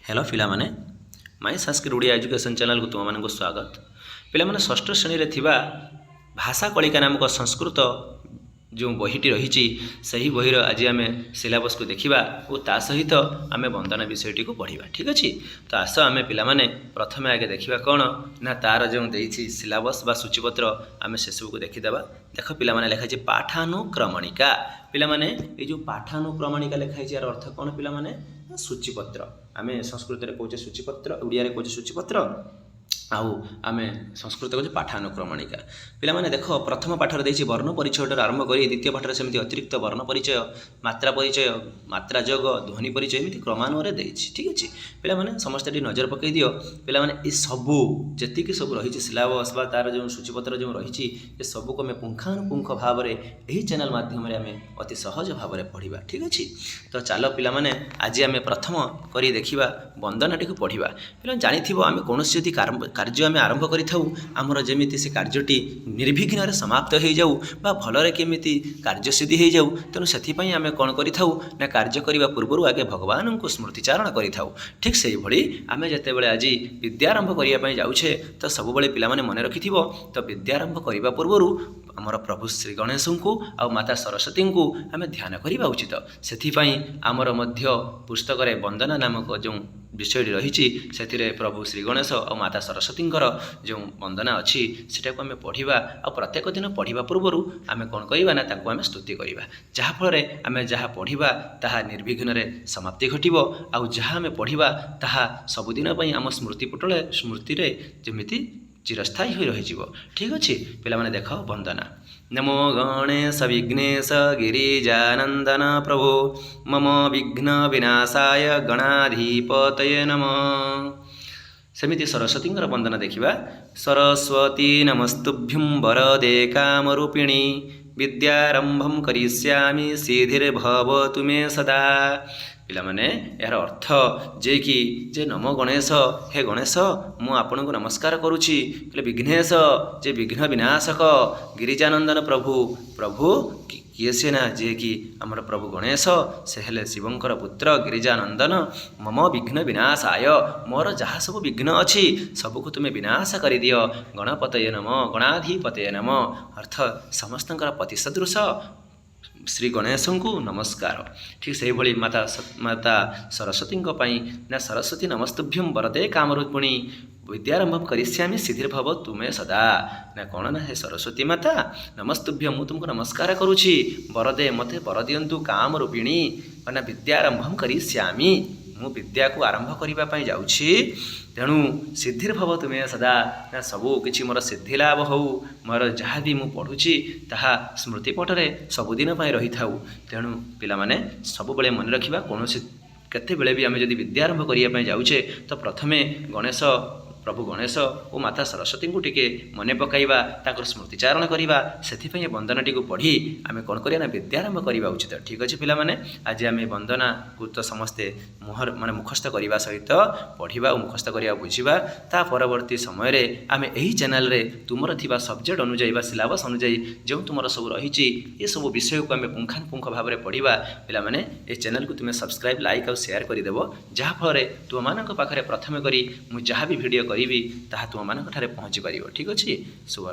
Hello पिलामाने माई Sanskrit Odia education channel को तुम मानक स्वागत। पिलामाने षष्ठ श्रेणी रे थिबा भाषा कलिका नामक संस्कृत जो बहीटी रही सही बहीर आज आम सिलेबस को देखा और ता सहित आम वंदना विषयटी को पढ़ा। ठीक अच्छे तो आस आम पे प्रथम आगे देखा कौन ना तार जो देती सिलेबस बा सूचीपत्र आम से सब को देखीदे। देख पे लिखाई पाठानुक्रमणिका पे जो पाठानुक्रमणिका लिखाई यार अर्थ कौन पे सूचीपत्र आम संस्कृत में कहे सूचीपत्र ओडिया कहे सूचीपत्र आउ आम संस्कृत कहे पाठानुक्रमणिका। पिलामाने देख प्रथम पाठर देछि वर्ण परिचय आरंभ करी द्वितीय पाठर सेमती अतिरिक्त वर्ण परिचय मात्रा जोग ध्वनि परिचय एमती क्रमान्वये देछि। ठीक अच्छे पिलामाने समस्त नजर पकई दियो। पिलामाने ये सबू जी सब रही सिलेबस बा तार जो सूचीपत्र जो रही ये सबू को आम पुंखानुपुंख भाव में यही चैनल माध्यम आम अति सहज भाव में पढ़ा। ठीक अच्छे तो चलो पिलामाने आज आम प्रथम करी देखिबा वंदनाटी को पढ़ा। पिला जानिथिबो आम कोनोसी यदि कार्य आम आरंभ करमर जमी से कार्यटी निर्विघ्न समाप्त हो जाऊ बा भलरे केमिति कार्यसिद्धि हो जाऊ तेणु से आम कौन करना कार्य करने पूर्व आगे भगवान को स्मृतिचारण करूँ। ठीक से भाई आम जिते आज विद्यारंभ करने जाऊे तो सब पिला मन रखि तो विद्यारंभ करने पूर्व आमर प्रभु श्री गणेश को आ माता सरस्वती को आम ध्यान करवा उचित। से आमर मध्य पुस्तक वंदना नामक जो विषय रही से प्रभु श्री गणेश और माता सरस्वती जो वंदना अच्छी से आम पढ़ा आ प्रत्येक दिन पढ़ा पूर्व आम कौन करवा आम स्तुति करवा जहाँफल आम जहाँ पढ़ा ताहा निर्विघ्न समाप्ति घट आउ जहाँ आम पढ़ा ताहा सबुदिन आम स्मृतिपटल स्मृति जमी चिरस्थायी हो रही। ठीक अच्छे पिलामाने देख वंदना। नमो गणेश विघ्नेश गिरिजानंदन प्रभो मम विघ्न विनाशाय गणाधिपतये नमः। सेमिति सरस्वती वंदना देखा। सरस्वती नमस्तुभ्यं वरदे कामरूपिणी विद्यारंभं करिष्यामि सिद्धिर्भवतु मे सदा। पिलामाने यार अर्थ जे कि जे नमो गणेश हे गणेश मु आपन को नमस्कार करुछि विघ्नेश जे विघ्न विनाशक गिरिजानंदन प्रभु प्रभु किए से ना जे कि आमर प्रभु गणेश से हेले शिवंकर पुत्र गिरिजानंदन मम विघ्न विनाशाय मोर जहाँ सब विघ्न अच्छी सबको तुम्हें विनाश कर दियो गणपतये नमः गणाधिपतये नमः। अर्थ समस्त पति सदृश श्री गणेश को नमस्कार। ठीक से भाई माता सरस्वती ना सरस्वती नमस्तुभ्यं वरदे कामरूपिणी विद्यारंभम करिष्यामि सिद्धिर्भव तुम्हें सदा ना कौन ना हे सरस्वती माता नमस्तुभ्यं मु तुमको नमस्कार करुछि वरदे मते वर दियंतु कामरूपिणी ना विद्यारंभम करिष्यामि मु विद्या को आरंभ करने जाऊँगी तेणु सिद्धिर्भव तुम्हें सदा ना सबू किछि मोर सिद्धि लाभ हो मोर जहाँ भी मुझे पढ़ुची ताहा स्मृतिपटरे सबुदिन रही था। तेणु पिलामाने सबुबले मन रखिबा कोनोसी केते बेले भी आमे जदि विद्यारंभ करने जाऊे तो प्रथमे गणेश प्रभु गणेश और माता सरस्वती को टिके मन पकाइबा ताकर स्मृतिचारण करवा से वंदनाटी को पढ़ी आम कौन करना विद्यारंभ करवा उचित। ठीक अच्छे पिलामाने आज आम वंदना को तो समस्ते मुहर माने मुखस्थ करने सहित पढ़ा और मुखस्थ करवा बुझा ता परवर्ती समय आम यही चैनल रे तुमर थिबा सब्जेक्ट अनुजाई सिलेबस अनुजाई जो तुम सब रही ये सब विषय को आम पुंखानुपुंख भाव में पढ़ा पिलामाने ये चैनल को तुम्हें सब्सक्राइब लाइक और शेयर करदेव जहाँफल तुम मानक पाखरे प्रथम करी मु जहाँ भी वीडियो करी ताहा तुम मानक ठारे पहुँची पार। ठीक अच्छे शुभ।